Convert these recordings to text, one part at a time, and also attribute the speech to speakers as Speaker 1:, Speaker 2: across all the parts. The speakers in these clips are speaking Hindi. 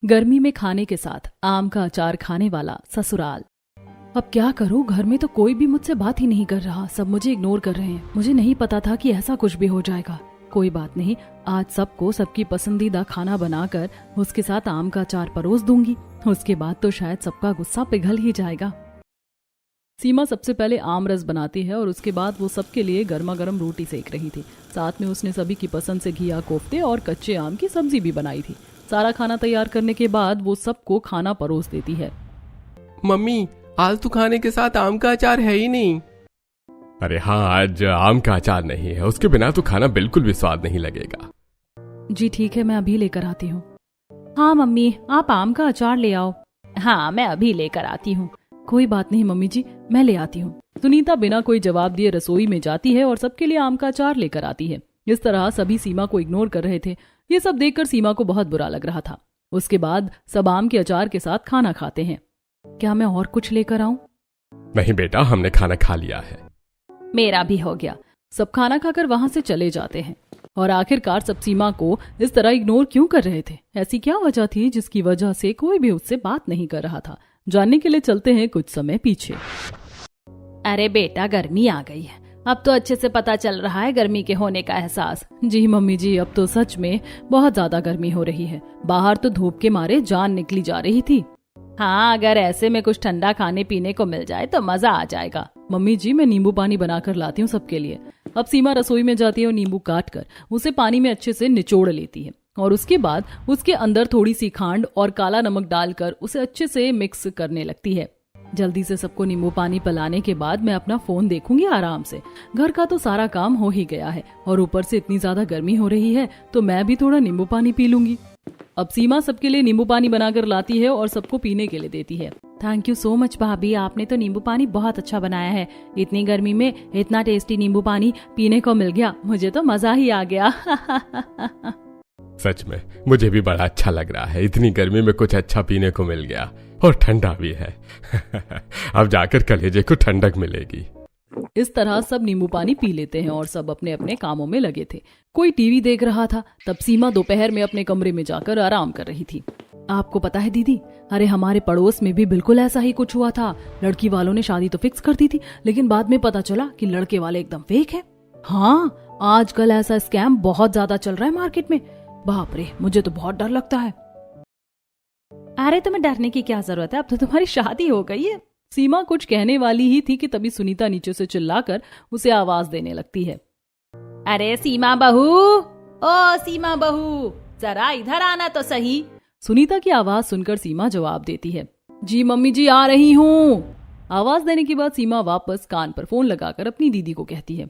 Speaker 1: गर्मी में खाने के साथ आम का अचार खाने वाला ससुराल। अब क्या करूं, घर में तो कोई भी मुझसे बात ही नहीं कर रहा, सब मुझे इग्नोर कर रहे हैं। मुझे नहीं पता था कि ऐसा कुछ भी हो जाएगा। कोई बात नहीं, आज सबको सबकी पसंदीदा खाना बनाकर उसके साथ आम का अचार परोस दूंगी। उसके बाद तो शायद सबका गुस्सा पिघल ही जाएगा। सीमा सबसे पहले आम रस बनाती है और उसके बाद वो सबके लिए गर्मा गर्म रोटी सेक रही थी। साथ में उसने सभी की पसंद से घिया कोफ्ते और कच्चे आम की सब्जी भी बनाई थी। सारा खाना तैयार करने के बाद वो सबको खाना परोस देती है।
Speaker 2: मम्मी, आलतू खाने के साथ आम का अचार है ही नहीं। अरे हाँ, आज आम का अचार नहीं है, उसके बिना तो खाना बिल्कुल भी स्वाद नहीं लगेगा।
Speaker 1: जी ठीक है, मैं अभी लेकर आती हूँ। हाँ मम्मी, आप आम का अचार ले आओ। हाँ, मैं अभी लेकर आती हूँ। कोई बात नहीं मम्मी जी, मैं ले आती हूँ। सुनीता बिना कोई जवाब दिए रसोई में जाती है और सबके लिए आम का अचार लेकर आती है। इस तरह सभी सीमा को इग्नोर कर रहे थे। ये सब देखकर सीमा को बहुत बुरा लग रहा था। उसके बाद सब आम के अचार के साथ खाना खाते हैं। क्या मैं और कुछ लेकर आऊं?
Speaker 2: नहीं बेटा, हमने खाना खा लिया है।
Speaker 1: मेरा भी हो गया। सब खाना खाकर वहां से चले जाते हैं। और आखिरकार सब सीमा को इस तरह इग्नोर क्यों कर रहे थे? ऐसी क्या वजह थी जिसकी वजह से कोई भी उससे बात नहीं कर रहा था? जानने के लिए चलते हैं कुछ समय पीछे। अरे बेटा, गर्मी आ गई है। अब तो अच्छे से पता चल रहा है गर्मी के होने का एहसास। जी मम्मी जी, अब तो सच में बहुत ज्यादा गर्मी हो रही है। बाहर तो धूप के मारे जान निकली जा रही थी। हाँ, अगर ऐसे में कुछ ठंडा खाने पीने को मिल जाए तो मजा आ जाएगा। मम्मी जी, मैं नींबू पानी बनाकर लाती हूँ सबके लिए। अब सीमा रसोई में जाती है और नींबू काट कर उसे पानी में अच्छे से निचोड़ लेती है और उसके बाद उसके अंदर थोड़ी सी खांड और काला नमक डालकर उसे अच्छे से मिक्स करने लगती है। जल्दी से सबको नींबू पानी पिलाने के बाद मैं अपना फोन देखूंगी आराम से। घर का तो सारा काम हो ही गया है और ऊपर से इतनी ज्यादा गर्मी हो रही है तो मैं भी थोड़ा नींबू पानी पी लूंगी। अब सीमा सबके लिए नींबू पानी बनाकर लाती है और सबको पीने के लिए देती है। थैंक यू सो मच भाभी, आपने तो नींबू पानी बहुत अच्छा बनाया है। इतनी गर्मी में इतना टेस्टी नींबू पानी पीने को मिल गया, मुझे तो मजा ही आ गया।
Speaker 2: सच में मुझे भी बड़ा अच्छा लग रहा है। इतनी गर्मी में कुछ अच्छा पीने को मिल गया और ठंडा भी है। अब जाकर कलेजे को ठंडक मिलेगी।
Speaker 1: इस तरह सब नींबू पानी पी लेते हैं और सब अपने अपने कामों में लगे थे। कोई टीवी देख रहा था। तब सीमा दोपहर में अपने कमरे में जाकर आराम कर रही थी। आपको पता है दीदी, अरे हमारे पड़ोस में भी बिल्कुल ऐसा ही कुछ हुआ था। लड़की वालों ने शादी तो फिक्स कर दी थी, लेकिन बाद में पता चला कि लड़के वाले एकदम फेक है। हाँ, आजकल ऐसा स्कैम बहुत ज्यादा चल रहा है मार्केट में। बाप रे, मुझे तो बहुत डर लगता है। अरे तुम्हें डरने की क्या जरूरत है, अब तो तुम्हारी शादी हो गई है। सीमा कुछ कहने वाली ही थी कि तभी सुनीता नीचे से चिल्लाकर उसे आवाज देने लगती है। अरे सीमा बहू, ओ सीमा बहू, जरा इधर आना तो सही। सुनीता की आवाज सुनकर सीमा जवाब देती है, जी मम्मी जी, आ रही हूँ। आवाज देने के बाद सीमा वापस कान पर फोन लगाकर अपनी दीदी को कहती है,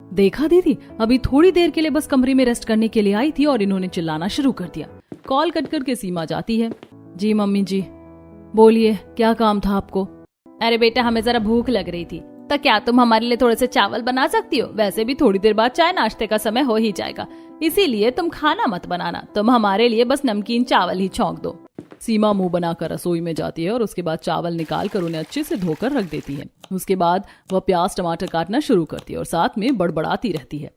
Speaker 1: देखा दीदी, अभी थोड़ी देर के लिए बस कमरे में रेस्ट करने के लिए आई थी और इन्होंने चिल्लाना शुरू कर दिया। कॉल कट करके सीमा जाती है। जी मम्मी जी, बोलिए, क्या काम था आपको? अरे बेटा, हमें जरा भूख लग रही थी, तो क्या तुम हमारे लिए थोड़े से चावल बना सकती हो? वैसे भी थोड़ी देर बाद चाय नाश्ते का समय हो ही जाएगा, इसीलिए तुम खाना मत बनाना, तुम हमारे लिए बस नमकीन चावल ही छौंक दो। सीमा मुंह बनाकर रसोई में जाती है और उसके बाद चावल निकाल कर उन्हें अच्छे से धोकर रख देती है। उसके बाद वह प्याज टमाटर काटना शुरू करती है और साथ में बड़बड़ाती रहती है।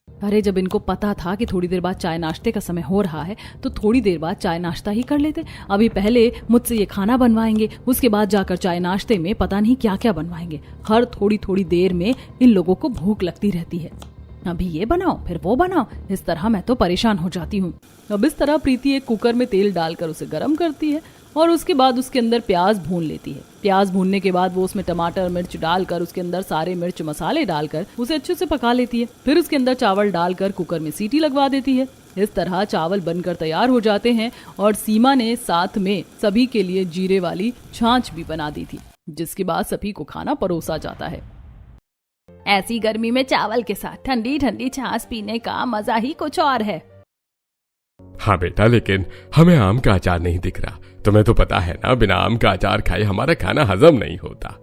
Speaker 1: अरे जब इनको पता था कि थोड़ी देर बाद चाय नाश्ते का समय हो रहा है तो थोड़ी देर बाद चाय नाश्ता ही कर लेते। अभी पहले मुझसे ये खाना बनवाएंगे, उसके बाद जाकर चाय नाश्ते में पता नहीं क्या क्या बनवाएंगे। हर थोड़ी थोड़ी देर में इन लोगों को भूख लगती रहती है। अभी ये बनाओ फिर वो बनाओ, इस तरह मैं तो परेशान हो जाती हूँ। अब इस तरह प्रीति एक कुकर में तेल डालकर उसे गर्म करती है और उसके बाद उसके अंदर प्याज भून लेती है। प्याज भूनने के बाद वो उसमें टमाटर मिर्च डालकर उसके अंदर सारे मिर्च मसाले डालकर उसे अच्छे से पका लेती है। फिर उसके अंदर चावल डालकर कुकर में सीटी लगवा देती है। इस तरह चावल बनकर तैयार हो जाते हैं और सीमा ने साथ में सभी के लिए जीरे वाली छाछ भी बना दी थी, जिसके बाद सभी को खाना परोसा जाता है। ऐसी गर्मी में चावल के साथ ठंडी ठंडी छाछ पीने का मजा ही कुछ और है।
Speaker 2: हाँ बेटा, लेकिन हमें आम का अचार नहीं दिख रहा। तुम्हें तो पता है ना, बिना आम का अचार खाए हमारा खाना हजम नहीं होता।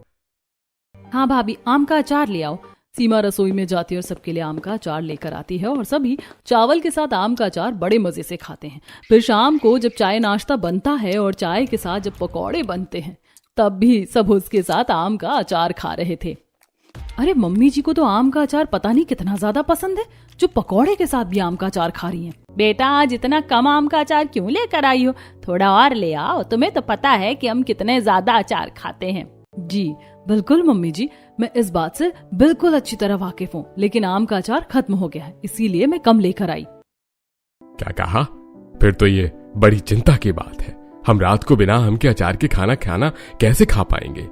Speaker 1: हाँ भाभी, आम का अचार ले आओ। सीमा रसोई में जाती है और सबके लिए आम का अचार लेकर आती है और सभी चावल के साथ आम का अचार बड़े मजे से खाते हैं। फिर शाम को जब चाय नाश्ता बनता है और चाय के साथ जब पकौड़े बनते हैं, तब भी सब उसके साथ आम का अचार खा रहे थे। अरे मम्मी जी को तो आम का अचार पता नहीं कितना ज्यादा पसंद है, जो पकौड़े के साथ भी आम का अचार खा रही हैं। बेटा आज इतना कम आम का अचार क्यों लेकर आई हो, थोड़ा और ले आओ, तुम्हें तो पता है कि हम कितने ज्यादा अचार खाते हैं। जी बिल्कुल मम्मी जी, मैं इस बात से बिल्कुल अच्छी तरह वाकिफ हूँ, लेकिन आम का अचार खत्म हो गया है, इसीलिए मैं कम लेकर आई।
Speaker 2: क्या कहा? फिर तो ये बड़ी चिंता की बात है। हम रात को बिना आम के अचार के खाना कैसे खा पाएंगे?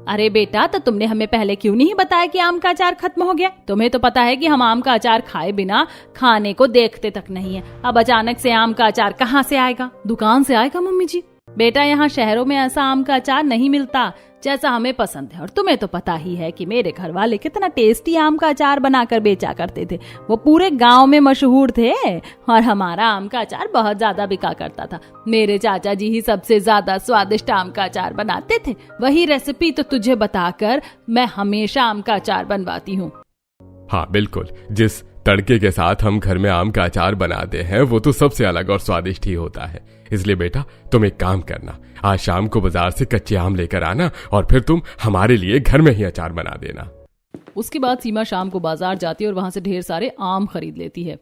Speaker 1: अरे बेटा, तो तुमने हमें पहले क्यों नहीं बताया कि आम का अचार खत्म हो गया? तुम्हें तो पता है कि हम आम का अचार खाए बिना खाने को देखते तक नहीं है। अब अचानक से आम का अचार कहाँ से आएगा? दुकान से आएगा मम्मी जी। बेटा यहाँ शहरों में ऐसा आम का अचार नहीं मिलता जैसा हमें पसंद है, और तुम्हें तो पता ही है कि मेरे घर वाले कितना टेस्टी आम का अचार बनाकर बेचा करते थे। वो पूरे गांव में मशहूर थे और हमारा आम का अचार बहुत ज्यादा बिका करता था। मेरे चाचा जी ही सबसे ज्यादा स्वादिष्ट आम का अचार बनाते थे। वही रेसिपी तो तुझे बताकर मैं हमेशा आम का अचार बनवाती हूँ।
Speaker 2: हाँ बिल्कुल, जिस तड़के के साथ हम घर में आम का अचार बनाते हैं वो तो सबसे अलग और स्वादिष्ट ही होता है। इसलिए बेटा तुम एक काम करना, आज शाम को बाजार से कच्चे आम लेकर आना और फिर तुम हमारे लिए घर में ही अचार बना देना।
Speaker 1: उसके बाद सीमा शाम को बाजार जाती है और वहाँ से ढेर सारे आम खरीद लेती है।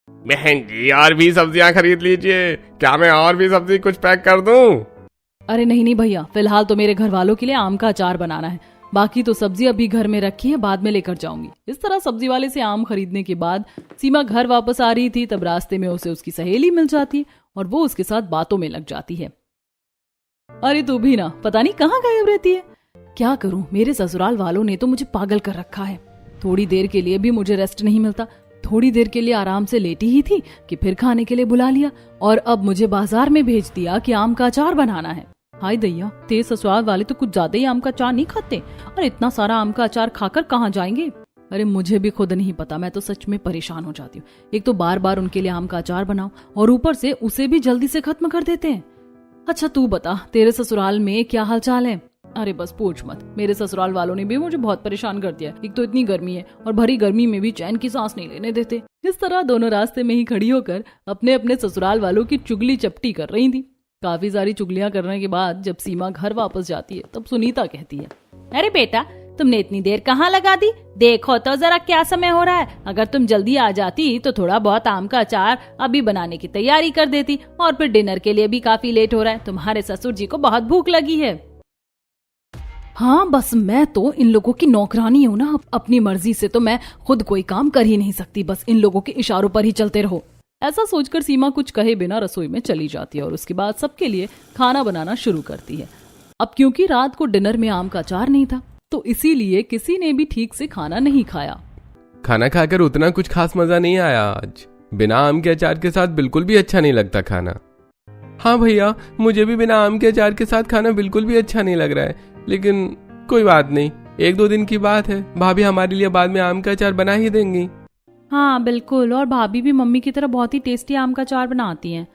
Speaker 2: बहन जी और भी सब्जियां खरीद लीजिए, क्या मैं और भी सब्जी कुछ पैक कर दूं?
Speaker 1: अरे नहीं भैया, फिलहाल तो मेरे घर वालों के लिए आम का अचार बनाना है, बाकी तो सब्जी अभी घर में रखी है, बाद में लेकर जाऊंगी। इस तरह सब्जी वाले से आम खरीदने के बाद सीमा घर वापस आ रही थी, तब रास्ते में उसे उसकी सहेली मिल जाती है और वो उसके साथ बातों में लग जाती है। अरे तू भी ना पता नहीं कहाँ गायब रहती है। क्या करूं, मेरे ससुराल वालों ने तो मुझे पागल कर रखा है। थोड़ी देर के लिए भी मुझे रेस्ट नहीं मिलता। थोड़ी देर के लिए आराम से लेटी ही थी कि फिर खाने के लिए बुला लिया और अब मुझे बाजार में भेज दिया कि आम का अचार बनाना है। हाय दैया, तेरे ससुराल वाले तो कुछ ज्यादा ही आम का अचार नहीं खाते, और इतना सारा आम का अचार खाकर कहाँ जाएंगे? अरे मुझे भी खुद नहीं पता, मैं तो सच में परेशान हो जाती हूँ। एक तो बार बार उनके लिए आम का अचार बनाओ और ऊपर से उसे भी जल्दी से खत्म कर देते हैं। अच्छा तू बता, तेरे ससुराल में क्या हालचाल है? अरे बस पूछ मत, मेरे ससुराल वालों ने भी मुझे बहुत परेशान कर दिया। एक तो इतनी गर्मी है और भरी गर्मी में भी चैन की सांस नहीं लेने देते। इस तरह दोनों रास्ते में ही खड़ी होकर अपने अपने ससुराल वालों की चुगली चपटी कर रही थी। काफी सारी चुगलियां करने के बाद जब सीमा घर वापस जाती है तब सुनीता कहती है, अरे बेटा तुमने इतनी देर कहाँ लगा दी? देखो तो जरा क्या समय हो रहा है। अगर तुम जल्दी आ जाती तो थोड़ा बहुत आम का अचार अभी बनाने की तैयारी कर देती, और फिर डिनर के लिए भी काफी लेट हो रहा है। तुम्हारे ससुर जी को बहुत भूख लगी है। हाँ बस मैं तो इन लोगों की नौकरानी हूँ ना, अपनी मर्जी से तो मैं खुद कोई काम कर ही नहीं सकती, बस इन लोगों के इशारों पर ही चलते रहो। ऐसा सोचकर सीमा कुछ कहे बिना रसोई में चली जाती है और उसके बाद सबके लिए खाना बनाना शुरू करती है। अब क्योंकि रात को डिनर में आम का अचार नहीं था तो इसीलिए किसी ने भी ठीक से खाना नहीं खाया।
Speaker 2: खाना खाकर उतना कुछ खास मजा नहीं आया आज। बिना आम के अचार के साथ बिल्कुल भी अच्छा नहीं लगता खाना। हाँ भैया, मुझे भी बिना आम के अचार के साथ खाना बिल्कुल भी अच्छा नहीं लग रहा है, लेकिन कोई बात नहीं, 1-2 दिन की बात है, भाभी हमारे लिए बाद में आम का अचार बना ही देंगी।
Speaker 1: हाँ बिल्कुल, और भाभी भी मम्मी की तरह बहुत ही टेस्टी आम का अचार बनाती हैं।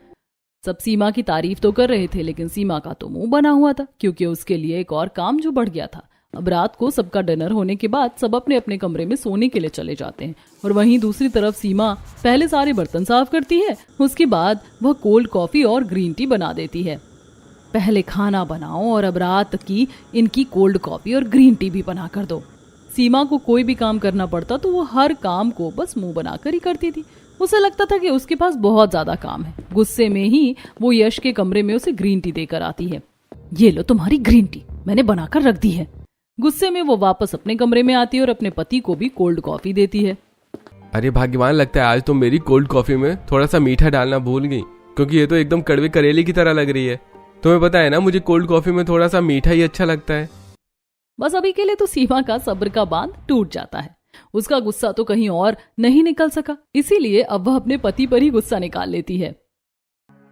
Speaker 1: सब सीमा की तारीफ तो कर रहे थे, लेकिन सीमा का तो मुंह बना हुआ था क्योंकि उसके लिए एक और काम जो बढ़ गया था। अब रात को सबका डिनर होने के बाद सब अपने अपने कमरे में सोने के लिए चले जाते हैं और वहीं दूसरी तरफ सीमा पहले सारे बर्तन साफ करती है, उसके बाद वह कोल्ड कॉफी और ग्रीन टी बना देती है। पहले खाना बनाओ और अब रात की इनकी कोल्ड कॉफी और ग्रीन टी भी बना कर दो। सीमा को कोई भी काम करना पड़ता तो वो हर काम को बस मुंह बनाकर ही करती थी। उसे लगता था कि उसके पास बहुत ज्यादा काम है। गुस्से में ही वो यश के कमरे में उसे ग्रीन टी देकर आती है। ये लो तुम्हारी ग्रीन टी, मैंने बनाकर रख दी है। गुस्से में वो वापस अपने कमरे में आती है और अपने पति को भी कोल्ड कॉफी देती है।
Speaker 2: अरे भाग्यवान, लगता है आज तुम मेरी कोल्ड कॉफी में थोड़ा सा मीठा डालना भूल गई, क्योंकि ये तो एकदम कड़वे करेले की तरह लग रही है। तुम्हें पता है ना, मुझे कोल्ड कॉफी में थोड़ा सा मीठा ही अच्छा लगता है।
Speaker 1: बस अभी के लिए तो सीमा का सब्र का बांध टूट जाता है। उसका गुस्सा तो कहीं और नहीं निकल सका, इसीलिए अब वह अपने पति पर ही गुस्सा निकाल लेती है।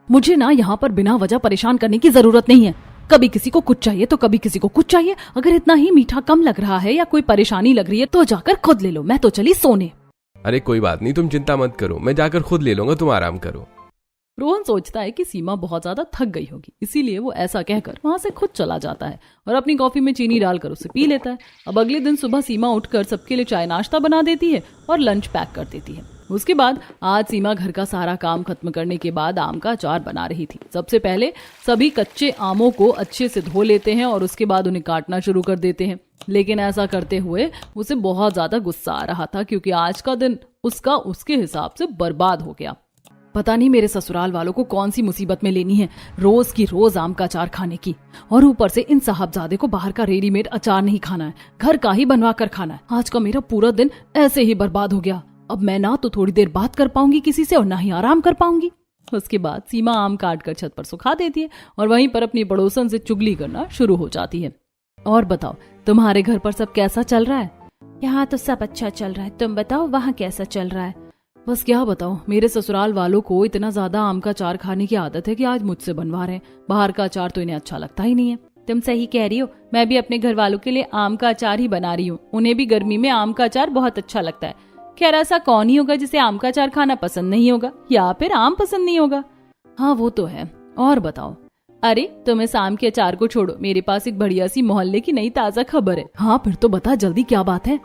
Speaker 1: मुझे ना यहाँ पर बिना वजह परेशान करने की जरूरत नहीं है। कभी किसी को कुछ चाहिए तो कभी किसी को कुछ चाहिए। अगर इतना ही मीठा कम लग रहा है या कोई परेशानी लग रही है तो जाकर खुद ले लो, मैं तो चली सोने।
Speaker 2: अरे कोई बात नहीं, तुम चिंता मत करो, मैं जाकर खुद ले लूंगा, तुम आराम करो।
Speaker 1: रोहन सोचता है कि सीमा बहुत ज्यादा थक गई होगी, इसीलिए वो ऐसा कहकर वहां से खुद चला जाता है और अपनी कॉफी में चीनी डालकर उसे पी लेता है। अब अगले दिन सुबह सीमा उठकर सबके लिए चाय नाश्ता बना देती है और लंच पैक कर देती है। उसके बाद आज सीमा घर का सारा काम खत्म करने के बाद आम का अचार बना रही थी। सबसे पहले सभी कच्चे आमों को अच्छे से धो लेते हैं और उसके बाद उन्हें काटना शुरू कर देते हैं। लेकिन ऐसा करते हुए उसे बहुत ज्यादा गुस्सा आ रहा था, क्योंकि आज का दिन उसका उसके हिसाब से बर्बाद हो गया। पता नहीं मेरे ससुराल वालों को कौन सी मुसीबत में लेनी है रोज की रोज आम का अचार खाने की, और ऊपर से इन साहबजादे को बाहर का रेडीमेड अचार नहीं खाना है, घर का ही बनवा कर खाना है। आज का मेरा पूरा दिन ऐसे ही बर्बाद हो गया। अब मैं ना तो थोड़ी देर बात कर पाऊंगी किसी से और ना ही आराम कर पाऊंगी। उसके बाद सीमा आम काट कर छत पर सुखा देती है और वहीं पर अपनी पड़ोसन से चुगली करना शुरू हो जाती है। और बताओ तुम्हारे घर पर सब कैसा चल रहा है?
Speaker 3: यहाँ तो सब अच्छा चल रहा है, तुम बताओ वहाँ कैसा चल रहा है?
Speaker 1: बस क्या बताऊं, मेरे ससुराल वालों को इतना ज्यादा आम का अचार खाने की आदत है कि आज मुझसे बनवा रहे हैं। बाहर का अचार तो इन्हें अच्छा लगता ही नहीं है।
Speaker 3: तुम सही कह रही हो, मैं भी अपने घर वालों के लिए आम का अचार ही बना रही हूँ। उन्हें भी गर्मी में आम का अचार बहुत अच्छा लगता है। खैर ऐसा कौन ही होगा जिसे आम का अचार खाना पसंद नहीं होगा, या फिर आम पसंद नहीं होगा।
Speaker 1: हाँ वो तो है। और बताओ।
Speaker 3: अरे तुम इस आम के अचार को छोड़ो, मेरे पास एक बढ़िया सी मोहल्ले की नई ताजा खबर है।
Speaker 1: हाँ फिर तो बता जल्दी, क्या बात है?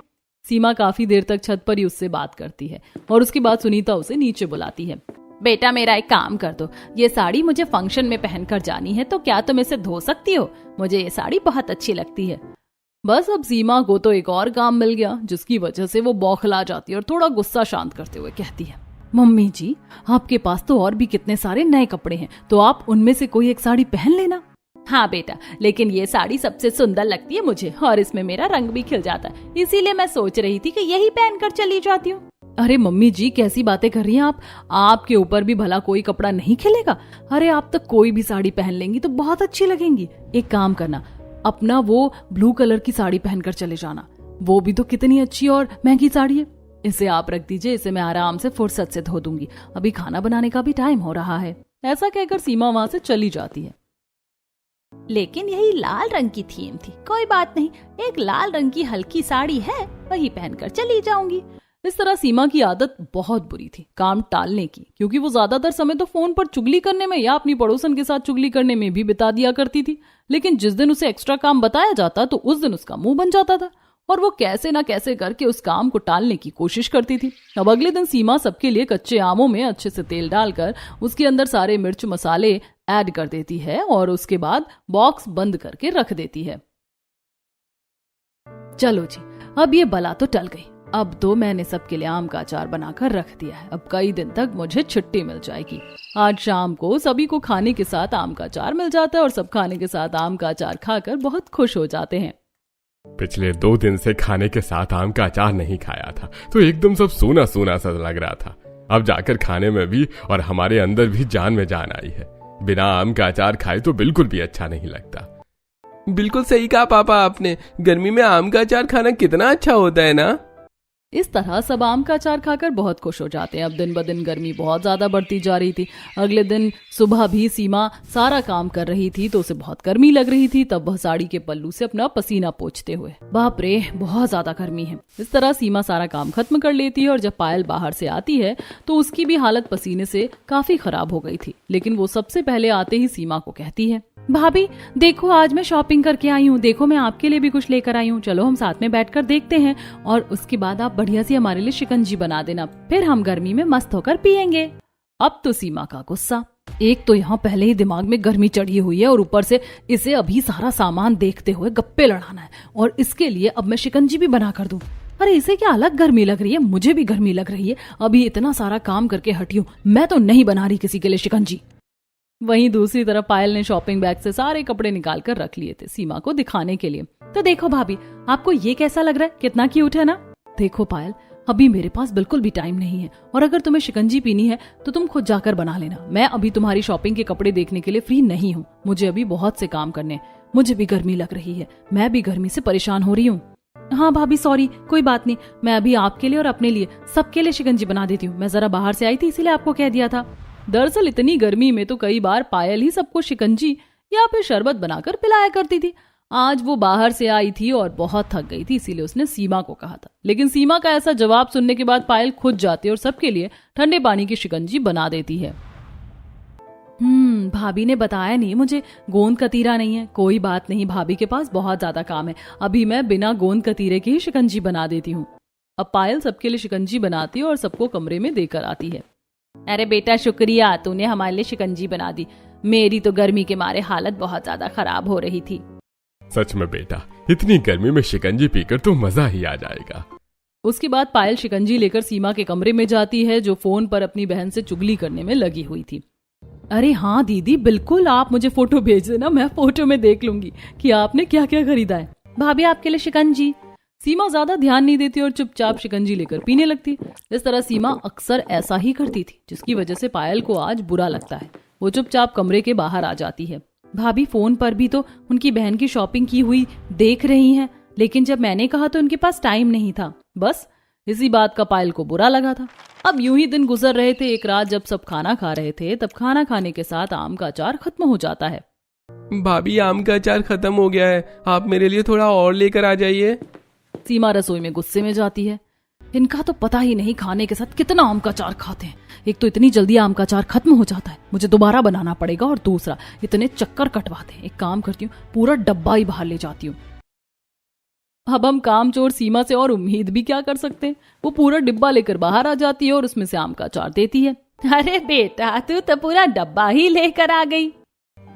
Speaker 1: सीमा काफी देर तक छत पर ही उससे बात करती है और उसके बाद सुनीता उसे नीचे बुलाती है।
Speaker 3: बेटा मेरा एक काम कर दो, ये साड़ी मुझे फंक्शन में पहनकर जानी है, तो क्या तुम इसे धो सकती हो? मुझे ये साड़ी बहुत अच्छी लगती है।
Speaker 1: बस अब सीमा को तो एक और काम मिल गया, जिसकी वजह से वो बौखला जाती है और थोड़ा गुस्सा शांत करते हुए कहती है, मम्मी जी आपके पास तो और भी कितने सारे नए कपड़े हैं, तो आप उनमें से कोई एक साड़ी पहन लेना।
Speaker 3: हाँ बेटा, लेकिन ये साड़ी सबसे सुंदर लगती है मुझे और इसमें मेरा रंग भी खिल जाता है, इसीलिए मैं सोच रही थी कि यही पहनकर चली जाती हूँ।
Speaker 1: अरे मम्मी जी कैसी बातें कर रही हैं आप? आपके ऊपर भी भला कोई कपड़ा नहीं खिलेगा? अरे आप तो कोई भी साड़ी पहन लेंगी तो बहुत अच्छी लगेंगी। एक काम करना, अपना वो ब्लू कलर की साड़ी पहनकर चले जाना, वो भी तो कितनी अच्छी और महंगी साड़ी है। इसे आप रख दीजिए, इसे मैं आराम से फुर्सत से धो दूंगी, अभी खाना बनाने का भी टाइम हो रहा है। ऐसा कहकर सीमा वहां से चली जाती है।
Speaker 3: लेकिन यही लाल रंग की थीम थी, कोई बात नहीं, एक लाल रंग की हल्की साड़ी है, वही पहनकर चली जाऊंगी।
Speaker 1: इस तरह सीमा की आदत बहुत बुरी थी, काम टालने की, क्योंकि वो ज्यादातर समय तो फोन पर चुगली करने में या अपनी पड़ोसन के साथ चुगली करने में भी बिता दिया करती थी। लेकिन जिस दिन उसे एक्स्ट्रा काम बताया जाता तो उस दिन उसका मुंह बन जाता था और वो कैसे ना कैसे करके उस काम को टालने की कोशिश करती थी। अब अगले दिन सीमा सबके लिए कच्चे आमों में अच्छे से तेल डालकर उसके अंदर सारे मिर्च मसाले ऐड कर देती है और उसके बाद बॉक्स बंद करके रख देती है। चलो जी, अब ये बला तो टल गई। अब तो मैंने सबके लिए आम का अचार बनाकर रख दिया है, अब कई दिन तक मुझे छुट्टी मिल जाएगी। आज शाम को सभी को खाने के साथ आम का अचार मिल जाता है और सब खाने के साथ आम का अचार खाकर बहुत खुश हो जाते हैं।
Speaker 2: पिछले 2 दिन से खाने के साथ आम का अचार नहीं खाया था तो एकदम सब सूना सूना सा लग रहा था। अब जाकर खाने में भी और हमारे अंदर भी जान में जान आई है। बिना आम का अचार खाए तो बिल्कुल भी अच्छा नहीं लगता। बिल्कुल सही कहा पापा आपने, गर्मी में आम का अचार खाना कितना अच्छा होता है ना।
Speaker 1: इस तरह सब आम का अचार खाकर बहुत खुश हो जाते हैं। अब दिन ब दिन गर्मी बहुत ज्यादा बढ़ती जा रही थी। अगले दिन सुबह भी सीमा सारा काम कर रही थी तो उसे बहुत गर्मी लग रही थी। तब वह साड़ी के पल्लू से अपना पसीना पोंछते हुए, बाप रे बहुत ज्यादा गर्मी है। इस तरह सीमा सारा काम खत्म कर लेती है और जब पायल बाहर से आती है तो उसकी भी हालत पसीने से काफी खराब हो गई थी। लेकिन वो सबसे पहले आते ही सीमा को कहती है,
Speaker 3: भाभी देखो आज मैं शॉपिंग करके आई हूँ, देखो मैं आपके लिए भी कुछ लेकर आई हूँ, चलो हम साथ में बैठकर देखते हैं और उसके बाद आप बढ़िया सी हमारे लिए शिकंजी बना देना, फिर हम गर्मी में मस्त होकर पियेंगे।
Speaker 1: अब तो सीमा का गुस्सा, एक तो यहाँ पहले ही दिमाग में गर्मी चढ़ी हुई है और ऊपर से इसे अभी सारा सामान देखते हुए गप्पे लड़ाना है और इसके लिए अब मैं शिकंजी भी बना कर दूं। अरे इसे क्या अलग गर्मी लग रही है, मुझे भी गर्मी लग रही है। अभी इतना सारा काम करके हटी हूँ, मैं तो नहीं बना रही किसी के लिए शिकंजी। वहीं दूसरी तरफ पायल ने शॉपिंग बैग से सारे कपड़े निकाल कर रख लिए थे सीमा को दिखाने के लिए।
Speaker 3: तो देखो भाभी, आपको ये कैसा लग रहा है, कितना क्यूट है ना।
Speaker 1: देखो पायल, अभी मेरे पास बिल्कुल भी टाइम नहीं है और अगर तुम्हें शिकंजी पीनी है तो तुम खुद जाकर बना लेना। मैं अभी तुम्हारी शॉपिंग के कपड़े देखने के लिए फ्री नहीं हूँ, मुझे अभी बहुत से काम करने हैं। मुझे भी गर्मी लग रही है, मैं भी गर्मी से परेशान हो रही हूँ।
Speaker 3: हाँ भाभी सॉरी, कोई बात नहीं, मैं अभी आपके लिए और अपने लिए सबके लिए शिकंजी बना देती हूँ। मैं जरा बाहर से आई थी इसीलिए आपको कह दिया था।
Speaker 1: दरअसल इतनी गर्मी में तो कई बार पायल ही सबको शिकंजी या फिर शरबत बनाकर पिलाया करती थी। आज वो बाहर से आई थी और बहुत थक गई थी, इसीलिए उसने सीमा को कहा था। लेकिन सीमा का ऐसा जवाब सुनने के बाद पायल खुद जाती है और सबके लिए ठंडे पानी की शिकंजी बना देती है।
Speaker 3: भाभी ने बताया नहीं मुझे गोंद कतीरा नहीं है। कोई बात नहीं, भाभी के पास बहुत ज्यादा काम है, अभी मैं बिना गोंद कतीरे की ही शिकंजी बना देती हूँ।
Speaker 1: अब पायल सबके लिए शिकंजी बनाती है और सबको कमरे में देकर आती है।
Speaker 3: अरे बेटा शुक्रिया, तूने हमारे लिए शिकंजी बना दी। मेरी तो गर्मी के मारे हालत बहुत ज्यादा खराब हो रही थी।
Speaker 2: सच में बेटा, इतनी गर्मी में शिकंजी पीकर तो मजा ही आ जाएगा।
Speaker 1: उसके बाद पायल शिकंजी लेकर सीमा के कमरे में जाती है, जो फोन पर अपनी बहन से चुगली करने में लगी हुई थी। अरे हाँ दीदी, बिल्कुल, आप मुझे फोटो भेज देना, मैं फोटो में देख लूंगी कि आपने क्या क्या खरीदा है।
Speaker 3: भाभी आपके लिए शिकंजी।
Speaker 1: सीमा ज्यादा ध्यान नहीं देती और चुपचाप शिकंजी लेकर पीने लगती। इस तरह सीमा अक्सर ऐसा ही करती थी, जिसकी वजह से पायल को आज बुरा लगता है। वो चुपचाप कमरे के बाहर आ जाती है। भाभी फोन पर भी तो उनकी बहन की शॉपिंग की हुई देख रही हैं, लेकिन जब मैंने कहा तो उनके पास टाइम नहीं था। बस इसी बात का पायल को बुरा लगा था। अब यूं ही दिन गुजर रहे थे। एक रात जब सब खाना खा रहे थे, तब खाना खाने के साथ आम का अचार खत्म हो जाता है।
Speaker 2: भाभी, आम का अचार खत्म हो गया है, आप मेरे लिए थोड़ा और लेकर आ जाइए।
Speaker 1: सीमा रसोई में गुस्से में जाती है। इनका तो पता ही नहीं खाने के साथ कितना आम का अचार खाते हैं। एक तो इतनी जल्दी आम का अचार खत्म हो जाता है, मुझे दोबारा बनाना पड़ेगा, और दूसरा इतने चक्कर कटवाते हैं। एक काम करती हूँ, पूरा डब्बा ही बाहर ले जाती हूँ। अब हम कामचोर सीमा से और उम्मीद भी क्या कर सकते हैं। वो पूरा डिब्बा लेकर बाहर आ जाती है और उसमें से आम का अचार देती है।
Speaker 3: अरे बेटा, तू तो पूरा डब्बा ही लेकर आ गई।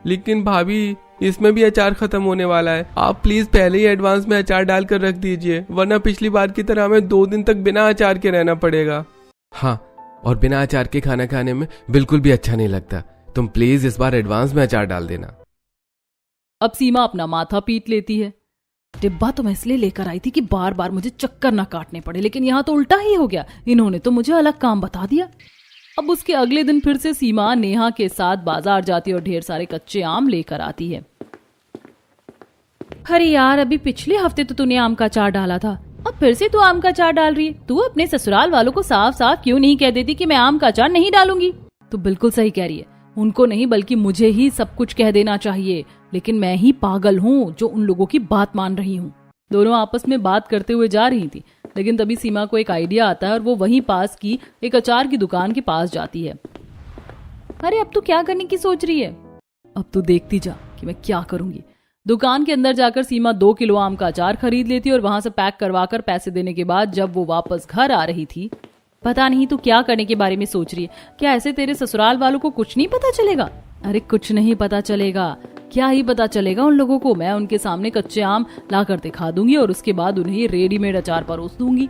Speaker 2: लेकिन भाभी, इसमें भी अचार खत्म होने वाला है। आप प्लीज पहले ही एडवांस में अचार डालकर रख दीजिए, वरना पिछली बार की तरह हमें 2 दिन तक बिना अचार के रहना पड़ेगा। हाँ, और बिना अचार के खाना खाने में बिल्कुल भी अच्छा नहीं लगता। तुम प्लीज इस बार एडवांस में अचार डाल देना।
Speaker 1: अब सीमा अपना माथा पीट लेती है। डिब्बा तो मैं इसलिए लेकर आई थी कि बार बार मुझे चक्कर ना काटने पड़े, लेकिन यहाँ तो उल्टा ही हो गया। इन्होंने तो मुझे अलग काम बता दिया। अब उसके अगले दिन फिर से सीमा नेहा के साथ बाजार जाती है और ढेर सारे कच्चे आम लेकर आती है।
Speaker 3: अरे यार, अभी पिछले हफ्ते तो तूने आम का अचार डाला था, अब फिर से तू आम का अचार डाल रही है। तू अपने ससुराल वालों को साफ साफ क्यों नहीं कह देती कि मैं आम का अचार नहीं डालूंगी?
Speaker 1: तो बिल्कुल सही कह रही है। उनको नहीं बल्कि मुझे ही सब कुछ कह देना चाहिए, लेकिन मैं ही पागल हूँ जो उन लोगों की बात मान रही हूँ। दोनों आपस में बात करते हुए जा रही थी, लेकिन तभी सीमा को एक आइडिया आता है और वो वहीं पास की एक अचार की दुकान के पास जाती है।
Speaker 3: अरे अब तू क्या करने की सोच रही है?
Speaker 1: अब तू देखती जा कि मैं क्या करूंगी। दुकान के अंदर जाकर सीमा 2 किलो आम का अचार खरीद लेती और वहां से पैक करवाकर पैसे देने के बाद जब वो वापस घर आ रही थी,
Speaker 3: पता नहीं तू क्या करने के बारे में सोच रही है। क्या ऐसे तेरे ससुराल वालों को कुछ नहीं पता चलेगा?
Speaker 1: अरे कुछ नहीं पता चलेगा, क्या ही पता चलेगा उन लोगों को। मैं उनके सामने कच्चे आम लाकर दिखा दूंगी और उसके बाद उन्हें रेडीमेड अचार परोस दूंगी।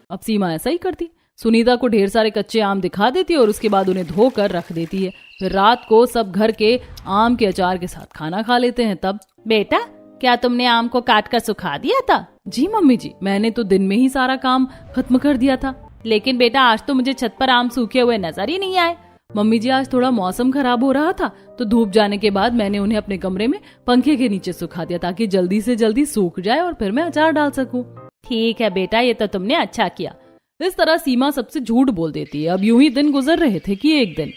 Speaker 1: अब सीमा ऐसा ही करती। सुनीता को ढेर सारे कच्चे आम दिखा देती और उसके बाद उन्हें धोकर रख देती है। फिर रात को सब घर के आम के अचार के साथ खाना खा लेते हैं। तब,
Speaker 3: बेटा क्या तुमने आम को काट कर सुखा दिया था?
Speaker 1: जी मम्मी जी, मैंने तो दिन में ही सारा काम खत्म कर दिया था।
Speaker 3: लेकिन बेटा आज तो मुझे छत पर आम सूखे हुए नजर ही नहीं आए।
Speaker 1: मम्मी जी, आज थोड़ा मौसम खराब हो रहा था, तो धूप जाने के बाद मैंने उन्हें अपने कमरे में पंखे के नीचे सुखा दिया ताकि जल्दी से जल्दी सूख जाए और फिर मैं अचार डाल सकूं।
Speaker 3: ठीक है बेटा, ये तो तुमने अच्छा किया।
Speaker 1: इस तरह सीमा सबसे झूठ बोल देती है। अब यूं ही दिन गुजर रहे थे कि एक दिन,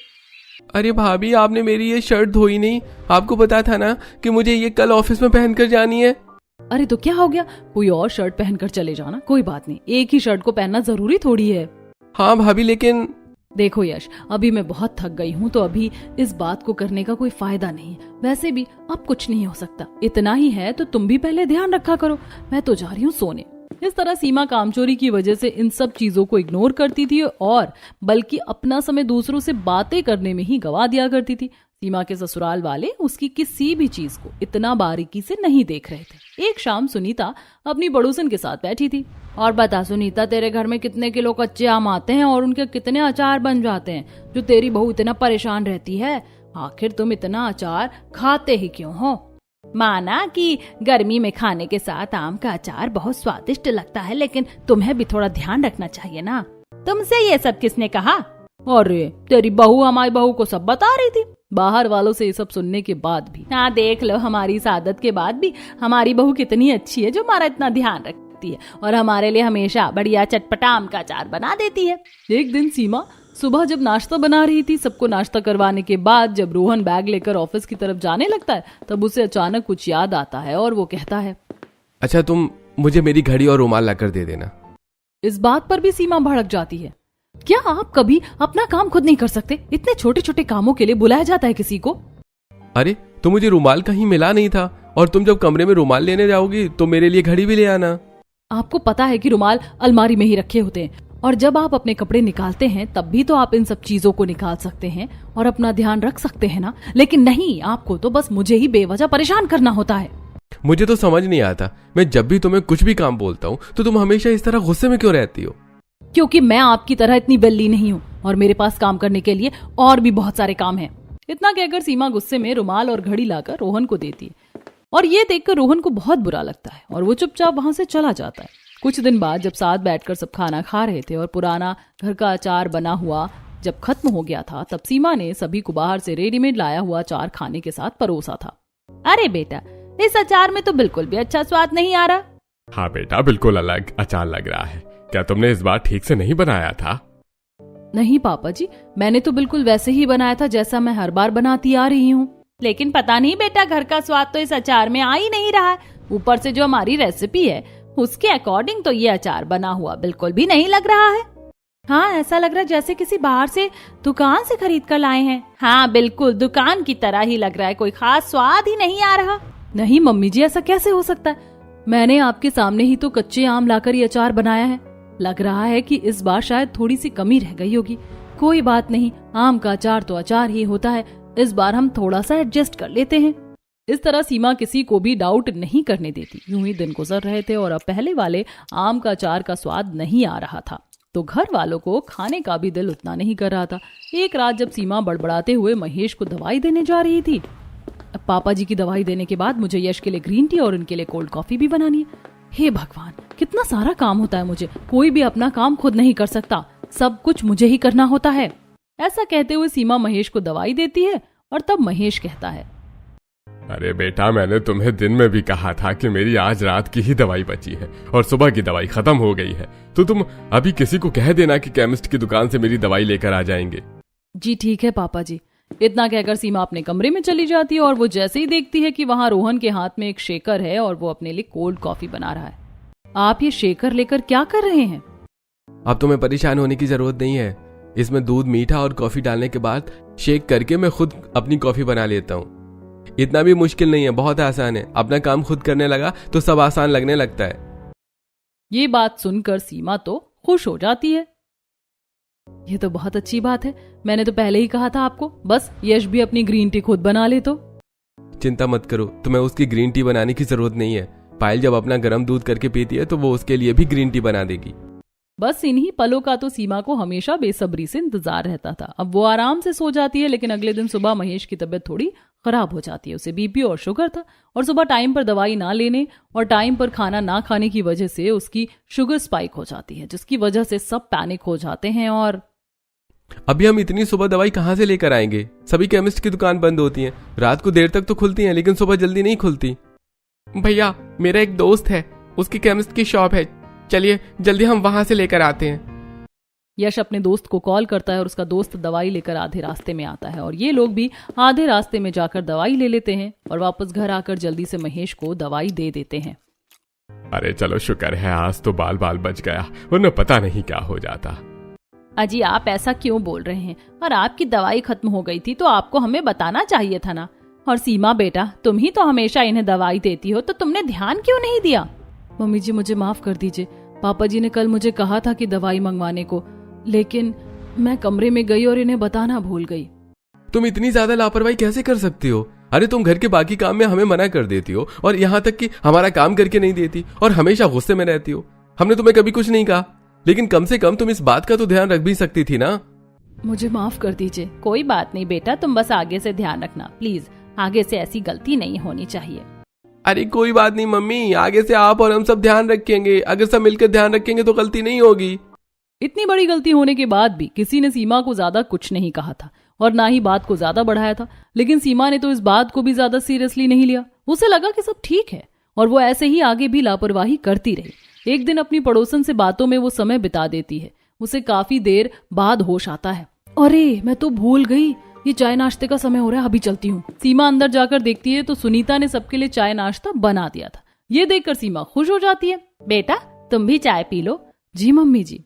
Speaker 2: अरे भाभी, आपने मेरी ये शर्ट धोई नहीं। आपको पता था ना कि मुझे ये कल ऑफिस में पहनकर जानी है।
Speaker 1: अरे तो क्या हो गया, कोई और शर्ट पहनकर चले जाना, कोई बात नहीं। एक ही शर्ट को पहनना जरूरी थोड़ी है।
Speaker 2: हाँ भाभी, लेकिन
Speaker 1: देखो यश, अभी मैं बहुत थक गई हूँ, तो अभी इस बात को करने का कोई फायदा नहीं है। वैसे भी अब कुछ नहीं हो सकता। इतना ही है तो तुम भी पहले ध्यान रखा करो। मैं तो जा रही हूँ सोने। इस तरह सीमा कामचोरी की वजह से इन सब चीजों को इग्नोर करती थी और बल्कि अपना समय दूसरों से बातें करने में ही गवा दिया करती थी। सीमा के ससुराल वाले उसकी किसी भी चीज को इतना बारीकी से नहीं देख रहे थे। एक शाम सुनीता अपनी पड़ोसन के साथ बैठी थी।
Speaker 3: और बता सुनीता, तेरे घर में कितने किलो कच्चे आम आते हैं और उनके कितने अचार बन जाते हैं जो तेरी बहू इतना परेशान रहती है? आखिर तुम इतना अचार खाते ही क्यों हो? माना कि गर्मी में खाने के साथ आम का अचार बहुत स्वादिष्ट लगता है, लेकिन तुम्हें भी थोड़ा ध्यान रखना चाहिए ना। तुमसे ये सब किसने कहा?
Speaker 1: अरे तेरी बहू हमारी बहू को सब बता रही थी। बाहर वालों से ये सब सुनने के बाद भी,
Speaker 3: हाँ देख लो, हमारी इस आदत के बाद भी हमारी बहू कितनी अच्छी है जो हमारा इतना ध्यान रखती है और हमारे लिए हमेशा बढ़िया चटपटा आम का अचार बना देती है।
Speaker 1: एक दिन सीमा सुबह जब नाश्ता बना रही थी, सबको नाश्ता करवाने के बाद जब रोहन बैग लेकर ऑफिस की तरफ जाने लगता है, तब उसे अचानक कुछ याद आता है और वो कहता है,
Speaker 2: अच्छा तुम मुझे मेरी घड़ी और रुमाल लाकर दे देना।
Speaker 1: इस बात पर भी सीमा भड़क जाती है। क्या आप कभी अपना काम खुद नहीं कर सकते? इतने छोटे छोटे कामों के लिए बुलाया जाता है किसी को?
Speaker 2: अरे तो मुझे रुमाल कहीं मिला नहीं था, और तुम जब कमरे में रुमाल लेने जाओगी तो मेरे लिए घड़ी भी ले आना।
Speaker 1: आपको पता है कि रुमाल अलमारी में ही रखे होते हैं, और जब आप अपने कपड़े निकालते हैं तब भी तो आप इन सब चीजों को निकाल सकते हैं और अपना ध्यान रख सकते हैं ना। लेकिन नहीं, आपको तो बस मुझे ही बेवजह परेशान करना होता है।
Speaker 2: मुझे तो समझ नहीं आता, मैं जब भी तुम्हें कुछ भी काम बोलता हूँ तो तुम हमेशा इस तरह गुस्से में क्यों रहती हो?
Speaker 1: क्योंकि मैं आपकी तरह इतनी बल्ली नहीं हूँ और मेरे पास काम करने के लिए और भी बहुत सारे काम हैं। इतना कहकर सीमा गुस्से में रुमाल और घड़ी लाकर रोहन को देती है, और ये देखकर रोहन को बहुत बुरा लगता है और वो चुपचाप वहां से चला जाता है। कुछ दिन बाद जब साथ बैठकर सब खाना खा रहे थे और पुराना घर का अचार बना हुआ जब खत्म हो गया था, तब सीमा ने सभी को बाहर से रेडीमेड लाया हुआ अचार खाने के साथ परोसा था।
Speaker 3: अरे बेटा, इस अचार में तो बिल्कुल भी अच्छा स्वाद नहीं आ रहा।
Speaker 2: हाँ बेटा, बिल्कुल अलग अचार लग रहा है। क्या तुमने इस बार ठीक से नहीं बनाया था?
Speaker 1: नहीं पापा जी, मैंने तो बिल्कुल वैसे ही बनाया था जैसा मैं हर बार बनाती आ रही हूँ।
Speaker 3: लेकिन पता नहीं बेटा, घर का स्वाद तो इस अचार में आ ही नहीं रहा है। ऊपर से जो हमारी रेसिपी है उसके अकॉर्डिंग तो ये अचार बना हुआ बिल्कुल भी नहीं लग रहा है। हाँ, ऐसा लग रहा है जैसे किसी बाहर से दुकान से खरीद कर लाए हैं। हाँ बिल्कुल, दुकान की तरह ही लग रहा है, कोई खास स्वाद ही नहीं आ रहा।
Speaker 1: नहीं मम्मी जी, ऐसा कैसे हो सकता है? मैंने आपके सामने ही तो कच्चे आम लाकर ये अचार बनाया है। लग रहा है कि इस बार शायद थोड़ी सी कमी रह गई होगी। कोई बात नहीं, आम का अचार तो अचार ही होता है, इस बार हम थोड़ा सा एडजस्ट कर लेते हैं। इस तरह सीमा किसी को भी डाउट नहीं करने देती। यूं ही दिन गुजर रहे थे और अब पहले वाले आम का अचार का स्वाद नहीं आ रहा था, तो घर वालों को खाने का भी दिल उतना नहीं कर रहा था। एक रात जब सीमा बड़बड़ाते हुए महेश को दवाई देने जा रही थी, अब पापा जी की दवाई देने के बाद मुझे यश के लिए ग्रीन टी और उनके लिए कोल्ड कॉफी भी बनानी है। हे भगवान, कितना सारा काम होता है मुझे, कोई भी अपना काम खुद नहीं कर सकता, सब कुछ मुझे ही करना होता है। ऐसा कहते हुए सीमा महेश को दवाई देती है और तब महेश कहता है,
Speaker 2: अरे बेटा, मैंने तुम्हें दिन में भी कहा था कि मेरी आज रात की ही दवाई बची है और सुबह की दवाई खत्म हो गई है, तो तुम अभी किसी को कह देना कि केमिस्ट की दुकान से मेरी दवाई लेकर आ जाएंगे।
Speaker 1: जी ठीक है पापा जी। इतना कहकर सीमा अपने कमरे में चली जाती है और वो जैसे ही देखती है कि वहाँ रोहन के हाथ में एक शेकर है और वो अपने लिए कोल्ड कॉफी बना रहा है। आप ये शेकर लेकर क्या कर रहे हैं?
Speaker 2: अब तुम्हें परेशान होने की जरूरत नहीं है। इसमें दूध, मीठा और कॉफी डालने के बाद शेक करके मैं खुद अपनी कॉफी बना लेता हूँ। इतना भी मुश्किल नहीं है, बहुत आसान है। अपना काम खुद करने लगा तो सब आसान लगने लगता है।
Speaker 1: ये बात सुनकर सीमा तो खुश हो जाती है। ये तो बहुत अच्छी बात है, मैंने तो पहले ही कहा था आपको, बस यश भी अपनी ग्रीन टी खुद बना ले तो।
Speaker 2: चिंता मत करो, तुम्हें उसकी ग्रीन टी बनाने की जरूरत नहीं है। पायल जब अपना गर्म दूध करके पीती है तो वो उसके लिए भी ग्रीन टी बना देगी।
Speaker 1: बस इन्हीं पलों का तो सीमा को हमेशा बेसब्री से इंतजार रहता था। अब वो आराम से सो जाती है, लेकिन अगले दिन सुबह महेश की तबीयत थोड़ी खराब हो जाती है। उसे बीपी और शुगर था और सुबह टाइम पर दवाई ना लेने और टाइम पर खाना ना खाने की वजह से उसकी शुगर स्पाइक हो जाती है, जिसकी वजह से सब पैनिक हो जाते हैं। और
Speaker 2: अभी हम इतनी सुबह दवाई कहाँ से लेकर आएंगे? सभी केमिस्ट की दुकान बंद होती है, रात को देर तक तो खुलती है लेकिन सुबह जल्दी नहीं खुलती। भैया, मेरा एक दोस्त है, उसकी केमिस्ट की शॉप है, चलिए जल्दी हम वहां से लेकर आते हैं।
Speaker 1: यश अपने दोस्त को कॉल करता है और उसका दोस्त दवाई लेकर आधे रास्ते में आता है और ये लोग भी आधे रास्ते में जाकर दवाई ले लेते हैं और वापस घर आकर जल्दी से महेश को दवाई दे देते हैं।
Speaker 2: अरे चलो, शुक्र है आज तो बाल बाल बच गया, वरना पता नहीं क्या हो जाता।
Speaker 3: अजी, आप ऐसा क्यों बोल रहे हैं? और आपकी दवाई खत्म हो गई थी तो आपको हमें बताना चाहिए था ना। और सीमा बेटा, तुम ही तो हमेशा इन्हें दवाई देती हो, तो तुमने ध्यान क्यों नहीं दिया?
Speaker 1: मम्मी जी, मुझे माफ कर दीजिए। पापा जी ने कल मुझे कहा था कि दवाई मंगवाने को, लेकिन मैं कमरे में गई और इन्हें बताना भूल गई।
Speaker 2: तुम इतनी ज्यादा लापरवाही कैसे कर सकती हो? अरे तुम घर के बाकी काम में हमें मना कर देती हो और यहाँ तक कि हमारा काम करके नहीं देती और हमेशा गुस्से में रहती हो। हमने तुम्हें कभी कुछ नहीं कहा, लेकिन कम से कम तुम इस बात का तो ध्यान रख भी सकती थी ना।
Speaker 1: मुझे माफ कर दीजिए।
Speaker 3: कोई बात नहीं बेटा, तुम बस आगे से ध्यान रखना प्लीज, आगे से ऐसी गलती नहीं होनी चाहिए।
Speaker 2: अरे कोई बात नहीं मम्मी, आगे से आप और हम सब ध्यान रखेंगे। अगर सब मिलकर ध्यान रखेंगे तो गलती नहीं होगी।
Speaker 1: इतनी बड़ी गलती होने के बाद भी किसी ने सीमा को ज्यादा कुछ नहीं कहा था और ना ही बात को ज्यादा बढ़ाया था, लेकिन सीमा ने तो इस बात को भी ज्यादा सीरियसली नहीं लिया। उसे लगा कि सब ठीक है और वो ऐसे ही आगे भी लापरवाही करती रही। एक दिन अपनी पड़ोसन से बातों में वो समय बिता देती है। उसे काफी देर बाद होश आता है, अरे मैं तो भूल गई, ये चाय नाश्ते का समय हो रहा है, अभी चलती हूँ। सीमा अंदर जाकर देखती है तो सुनीता ने सबके लिए चाय नाश्ता बना दिया था। ये देखकर सीमा खुश हो जाती है।
Speaker 3: बेटा, तुम भी चाय पी लो।
Speaker 1: जी मम्मी जी।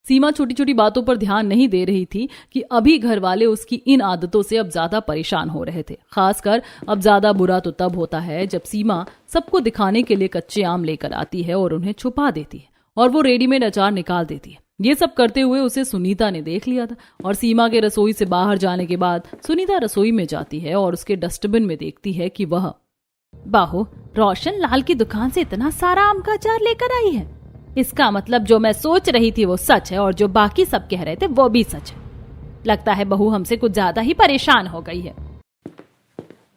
Speaker 1: सीमा छोटी छोटी बातों पर ध्यान नहीं दे रही थी कि अभी घर वाले उसकी इन आदतों से अब ज्यादा परेशान हो रहे थे। खासकर अब ज्यादा बुरा तो तब होता है जब सीमा सबको दिखाने के लिए कच्चे आम लेकर आती है और उन्हें छुपा देती है और वो रेडीमेड अचार निकाल देती है। ये सब करते हुए उसे सुनीता ने देख लिया था और सीमा के रसोई से बाहर जाने के बाद सुनीता रसोई में जाती है और उसके डस्टबिन में देखती है कि वह
Speaker 3: बाहु रोशन लाल की दुकान से इतना सारा आम का अचार लेकर आई है। इसका मतलब जो मैं सोच रही थी वो सच है और जो बाकी सब कह रहे थे वो भी सच है। लगता है बहू हमसे कुछ ज्यादा ही परेशान हो गई है।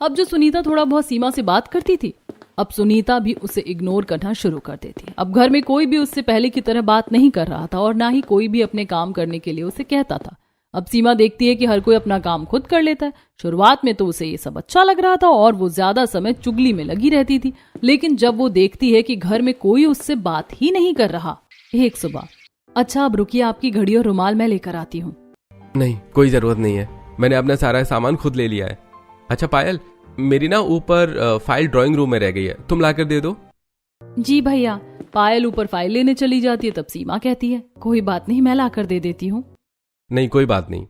Speaker 1: अब जो सुनीता थोड़ा बहुत सीमा से बात करती थी, अब सुनीता भी उसे इग्नोर करना शुरू कर देती। अब घर में कोई भी उससे पहले की तरह बात नहीं कर रहा था और ना ही कोई भी अपने काम करने के लिए उसे कहता था। अब सीमा देखती है कि हर कोई अपना काम खुद कर लेता है। शुरुआत में तो उसे ये सब अच्छा लग रहा था और वो ज्यादा समय चुगली में लगी रहती थी, लेकिन जब वो देखती है कि घर में कोई उससे बात ही नहीं कर रहा। एक सुबह, अच्छा अब रुकिए, आपकी घड़ी और रुमाल मैं लेकर आती हूँ।
Speaker 2: नहीं, कोई जरूरत नहीं है, मैंने अपना सारा सामान खुद ले लिया है। अच्छा पायल, मेरी ना ऊपर फाइल ड्राइंग रूम में रह गई है, तुम लाकर दे दो।
Speaker 1: जी भैया। पायल ऊपर फाइल लेने चली जाती है, तब सीमा कहती है कोई बात नहीं, मैं लाकर दे देती हूँ।
Speaker 2: नहीं, कोई बात नहीं।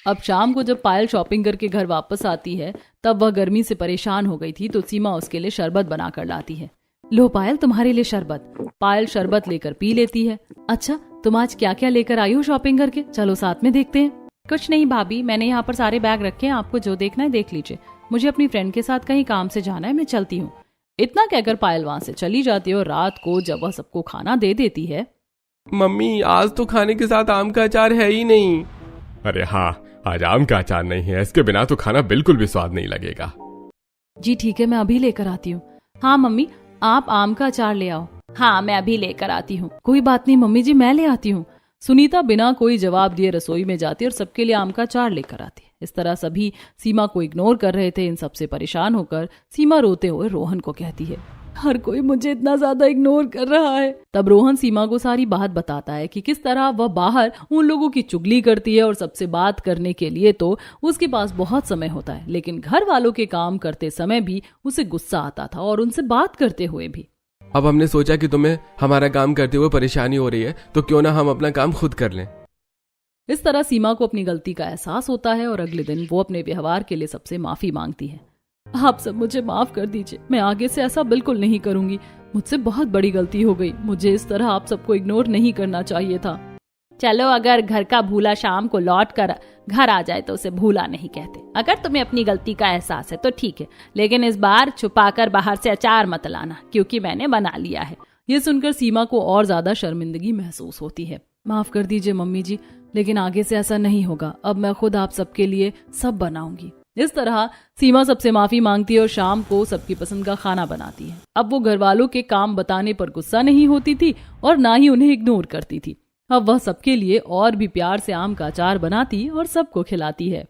Speaker 1: अब शाम को जब पायल शॉपिंग करके घर वापस आती है तब वह गर्मी से परेशान हो गई थी, तो सीमा उसके लिए शरबत बनाकर लाती है। लो पायल, तुम्हारे लिए शरबत। पायल शरबत लेकर पी लेती है। अच्छा, तुम आज क्या क्या लेकर आई हो शॉपिंग करके? चलो साथ में देखते हैं।
Speaker 3: कुछ नहीं भाभी, मैंने यहाँ पर सारे बैग रखे हैं, आपको जो देखना है देख लीजिए। मुझे अपनी फ्रेंड के साथ कहीं काम से जाना है, मैं चलती हूँ।
Speaker 1: इतना कहकर पायल वहां से चली जाती है और रात को जब वह सबको खाना दे देती है,
Speaker 2: मम्मी आज तो खाने के साथ आम का अचार है ही नहीं। अरे हाँ, आज आम का अचार नहीं है, इसके बिना तो खाना बिल्कुल भी स्वाद नहीं लगेगा।
Speaker 1: जी ठीक है, मैं अभी लेकर आती हूँ। हाँ मम्मी, आप आम का अचार ले आओ।
Speaker 3: हाँ मैं अभी लेकर आती हूँ।
Speaker 1: कोई बात नहीं मम्मी जी, मैं ले आती हूँ। सुनीता बिना कोई जवाब दिए रसोई में जाती और सबके लिए आम का अचार लेकर आती। इस तरह सभी सीमा को इग्नोर कर रहे थे। इन सबसे परेशान होकर सीमा रोते हुए रोहन को कहती है, हर कोई मुझे इतना ज्यादा इग्नोर कर रहा है। तब रोहन सीमा को सारी बात बताता है कि किस तरह वह बाहर उन लोगों की चुगली करती है और सबसे बात करने के लिए तो उसके पास बहुत समय होता है, लेकिन घर वालों के काम करते समय भी उसे गुस्सा आता था और उनसे बात करते हुए भी।
Speaker 2: अब हमने सोचा कि तुम्हें हमारा काम करते हुए परेशानी हो रही है, तो क्यों ना हम अपना काम खुद कर लें।
Speaker 1: इस तरह सीमा को अपनी गलती का एहसास होता है और अगले दिन वो अपने व्यवहार के लिए सबसे माफी मांगती है। आप सब मुझे माफ कर दीजिए, मैं आगे से ऐसा बिल्कुल नहीं करूंगी। मुझसे बहुत बड़ी गलती हो गई, मुझे इस तरह आप सबको इग्नोर नहीं करना चाहिए था।
Speaker 3: चलो, अगर घर का भूला शाम को लौट कर घर आ जाए तो उसे भूला नहीं कहते। अगर तुम्हें अपनी गलती का एहसास है तो ठीक है, लेकिन इस बार छुपाकर बाहर से अचार मत लाना, क्योंकि मैंने बना लिया है।
Speaker 1: ये सुनकर सीमा को और ज्यादा शर्मिंदगी महसूस होती है। माफ कर दीजिए मम्मी जी, लेकिन आगे से ऐसा नहीं होगा। अब मैं खुद आप सबके लिए सब बनाऊंगी। इस तरह सीमा सबसे माफी मांगती है और शाम को सबकी पसंद का खाना बनाती है। अब वो घर वालों के काम बताने पर गुस्सा नहीं होती थी और ना ही उन्हें इग्नोर करती थी। अब वह सबके लिए और भी प्यार से आम का अचार बनाती और सबको खिलाती है।